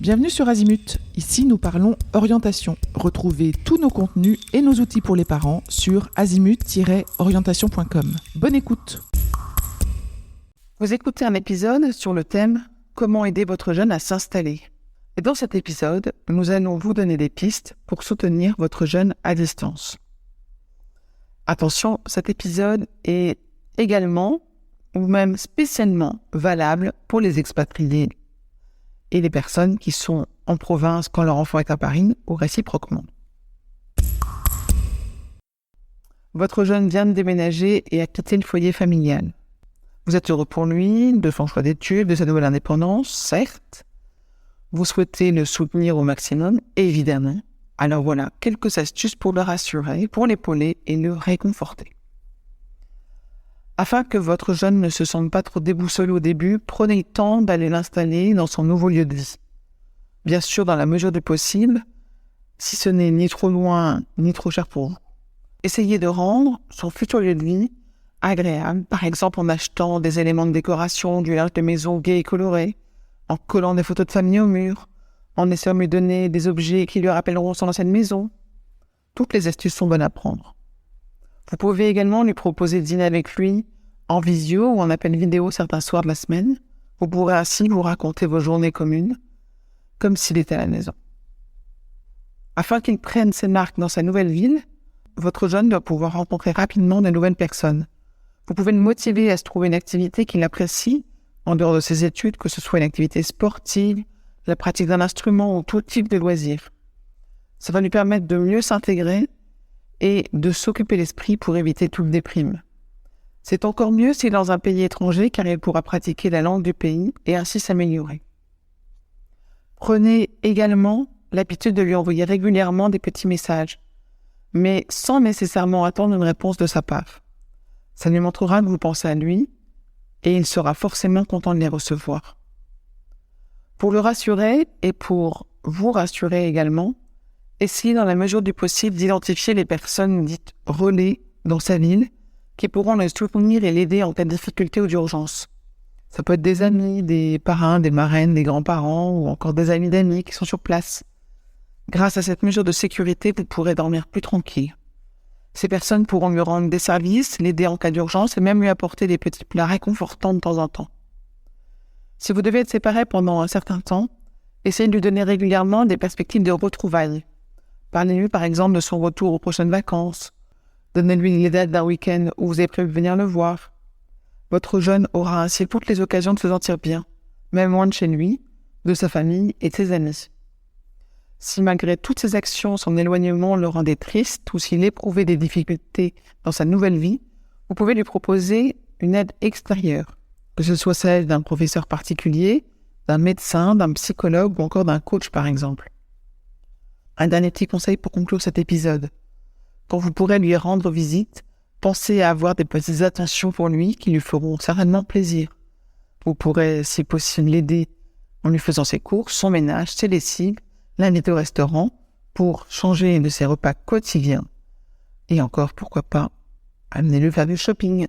Bienvenue sur Azimut. Ici, nous parlons orientation. Retrouvez tous nos contenus et nos outils pour les parents sur azimut-orientation.com. Bonne écoute. Vous écoutez un épisode sur le thème « Comment aider votre jeune à s'installer ». Et dans cet épisode, nous allons vous donner des pistes pour soutenir votre jeune à distance. Attention, cet épisode est également ou même spécialement valable pour les expatriés et les personnes qui sont en province quand leur enfant est à Paris ou réciproquement. Votre jeune vient de déménager et a quitté le foyer familial. Vous êtes heureux pour lui, de son choix d'études, de sa nouvelle indépendance, certes. Vous souhaitez le soutenir au maximum, évidemment. Alors voilà, quelques astuces pour le rassurer, pour l'épauler et le réconforter. Afin que votre jeune ne se sente pas trop déboussolé au début, prenez le temps d'aller l'installer dans son nouveau lieu de vie. Bien sûr, dans la mesure du possible, si ce n'est ni trop loin, ni trop cher pour vous. Essayez de rendre son futur lieu de vie agréable, par exemple en achetant des éléments de décoration, du linge de maison gai et coloré, en collant des photos de famille au mur, en essayant de lui donner des objets qui lui rappelleront son ancienne maison. Toutes les astuces sont bonnes à prendre. Vous pouvez également lui proposer de dîner avec lui en visio ou en appel vidéo certains soirs de la semaine. Vous pourrez ainsi vous raconter vos journées communes, comme s'il était à la maison. Afin qu'il prenne ses marques dans sa nouvelle ville, votre jeune doit pouvoir rencontrer rapidement de nouvelles personnes. Vous pouvez le motiver à se trouver une activité qu'il apprécie, en dehors de ses études, que ce soit une activité sportive, la pratique d'un instrument ou tout type de loisir. Ça va lui permettre de mieux s'intégrer et de s'occuper l'esprit pour éviter toute déprime. C'est encore mieux s'il est dans un pays étranger car il pourra pratiquer la langue du pays et ainsi s'améliorer. Prenez également l'habitude de lui envoyer régulièrement des petits messages, mais sans nécessairement attendre une réponse de sa part. Ça lui montrera que vous pensez à lui et il sera forcément content de les recevoir. Pour le rassurer et pour vous rassurer également, essayez dans la mesure du possible d'identifier les personnes dites relais dans sa ville qui pourront le soutenir et l'aider en cas de difficulté ou d'urgence. Ça peut être des amis, des parrains, des marraines, des grands-parents ou encore des amis d'amis qui sont sur place. Grâce à cette mesure de sécurité, vous pourrez dormir plus tranquille. Ces personnes pourront lui rendre des services, l'aider en cas d'urgence et même lui apporter des petits plats réconfortants de temps en temps. Si vous devez être séparés pendant un certain temps, essayez de lui donner régulièrement des perspectives de retrouvailles. Parlez-lui par exemple de son retour aux prochaines vacances. Donnez-lui les dates d'un week-end où vous avez prévu de venir le voir. Votre jeune aura ainsi toutes les occasions de se sentir bien, même loin de chez lui, de sa famille et de ses amis. Si malgré toutes ces actions, son éloignement le rendait triste ou s'il éprouvait des difficultés dans sa nouvelle vie, vous pouvez lui proposer une aide extérieure, que ce soit celle d'un professeur particulier, d'un médecin, d'un psychologue ou encore d'un coach par exemple. Un dernier petit conseil pour conclure cet épisode. Quand vous pourrez lui rendre visite, pensez à avoir des petites attentions pour lui qui lui feront certainement plaisir. Vous pourrez, si possible, l'aider en lui faisant ses courses, son ménage, ses lessives, l'inviter au restaurant pour changer de ses repas quotidiens. Et encore, pourquoi pas, amenez-le faire du shopping.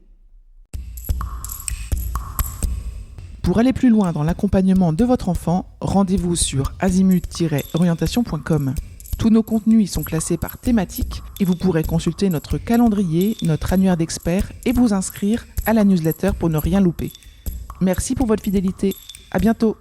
Pour aller plus loin dans l'accompagnement de votre enfant, rendez-vous sur azimut-orientation.com. Tous nos contenus y sont classés par thématique et vous pourrez consulter notre calendrier, notre annuaire d'experts et vous inscrire à la newsletter pour ne rien louper. Merci pour votre fidélité. À bientôt.